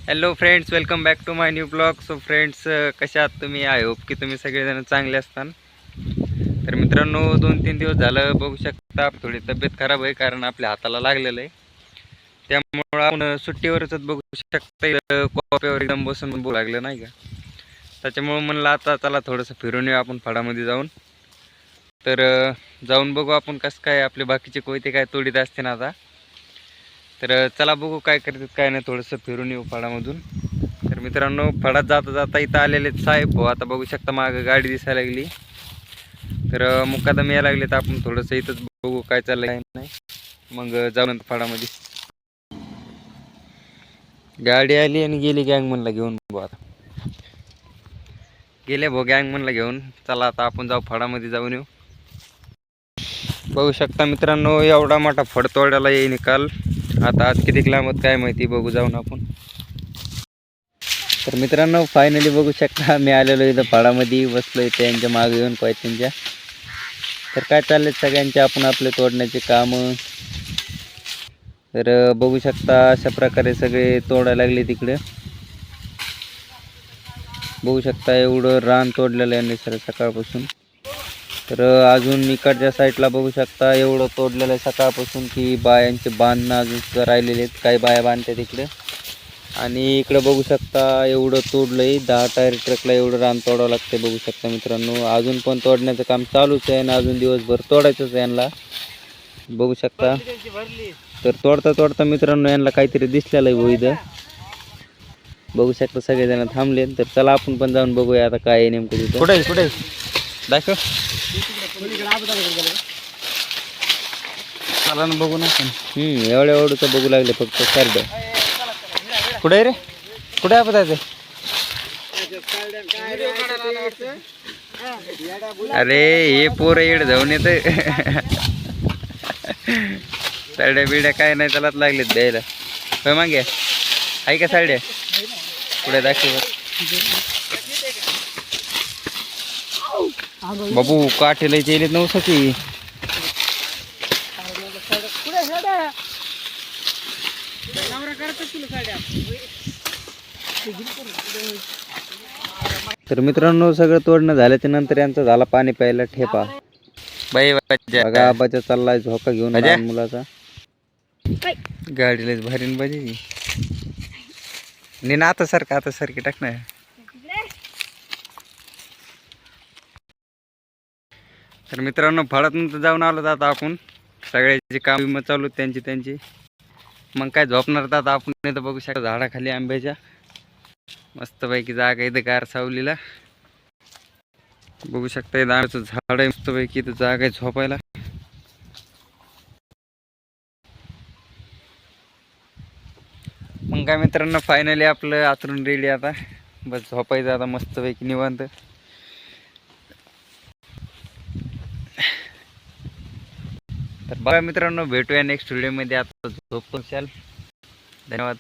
Hello friends, welcome back to my new blog. So friends, कशा आहात तुम्ही? I hope की तुम्ही सगळेजण चांगले असताल. तर मित्रांनो, 2-3 दिवस झालं बघू शकता थोडी तब्येत खराब आहे, कारण आपल्या हाताला लागलेलं आहे. त्यामुळं आपण सुट्टीवरच बघू शकता कॉप्यावर एकदम बसून बोलू लागलं नाही का. त्याच्यामुळं म्हणलं आता चला थोडंसं फिरून येऊ आपण फळामध्ये जाऊन. तर जाऊन बघू आपण कसं काय आपले बाकीचे कोयते काय तोडीत असते ना आता. तर चला बघू काय करतात काय नाही, थोडंसं फिरून येऊ फळामधून. तर मित्रांनो, फळात जाता जाता इथं आलेले साहेब हो, आता बघू शकता मागं गाडी दिसायला लागली. तर मुक्कादम यायला लागले, तर आपण थोडंसं इथंच बघू काय चाललंय काय नाही, मग जाऊ नंतर फळामध्ये. गाडी आली आणि गेली गँग म्हणला घेऊन. आता गेले भाऊ गँग म्हणला घेऊन. चला आता आपण जाऊ फळामध्ये जाऊन येऊ. बघू शकता मित्रांनो, एवढा मोठा फळ तोडायला येई निकाल. आता आज किती लांबत काय माहिती, बघू जाऊन आपण. तर मित्रांनो, फायनली बघू शकता मी आलेलो इथं फळामध्ये बसलोय त्यांच्या मागे येऊन त्यांच्या. तर काय चालले सगळ्यांचे आपण आपले तोडण्याचे काम. तर बघू शकता अशा प्रकारे सगळे तोडायला लागले तिकडे. बघू शकता एवढं रान तोडलेलं आहे सर सकाळपासून. तर अजून इकडच्या साईडला बघू शकता एवढं तोडलेलं आहे सकाळपासून की बायांचे बांधणं अजून सुद्धा राहिलेले आहेत. काही बाया बांधतात इकडे. आणि इकडे बघू शकता एवढं तोडलंय, 10 टायर ट्रकला एवढं रान तोडावं लागतं. बघू शकता मित्रांनो, अजून पण तोडण्याचं काम चालूच आहे आणि अजून दिवसभर तोडायचंच आहे यांना. बघू शकता. तर तोडता तोडता मित्रांनो यांना काहीतरी दिसलेलं आहे इथं. बघू शकता सगळेजण थांबले. तर चला आपण पण जाऊन बघूया आता काय आहे नेमकं तिथं. कुठे दाखव. चला ना बघू ना. एवढं एवढं बघू लागले फक्त सरड. कुठे रे, कुठे आहे ते? अरे हे पोरं येड जाऊन येत. साड्या बिड्या काय नाही चालत लागलेत द्यायला. होय मागे आहे का साड्या? पुढे दाखव बाबू, काठीला येत नव्हतं की. तर मित्रांनो, सगळं तोडणं झाल्याच्या नंतर यांचा झाला पाणी प्यायला ठेपा. बाई बघा, आबाचा चाललाय झोका घेऊन मुलाचा. गाडीलाच भारीन बाजी. ने ना आता सारखी टाक ना. तर मित्रांनो, फळातून जाऊन आलो आता आपण. सगळ्याची काम चालू त्यांची. मग काय झोपणार आता आपण इथं बघू शकता झाडाखाली आंब्याच्या. मस्तपैकी जागा इथं गार सावलीला. बघू शकता इथं आंब्याचं झाड आहे मस्तपैकी, इथं जागा आहे झोपायला. मग काय मित्रांनो, फायनली आपलं आतरून रेडी आता. बस झोपायचं आता मस्तपैकी निवांत. तर बघा मित्रांनो, भेटूया नेक्स्ट व्हिडिओमध्ये. आता झोपून चाल. धन्यवाद.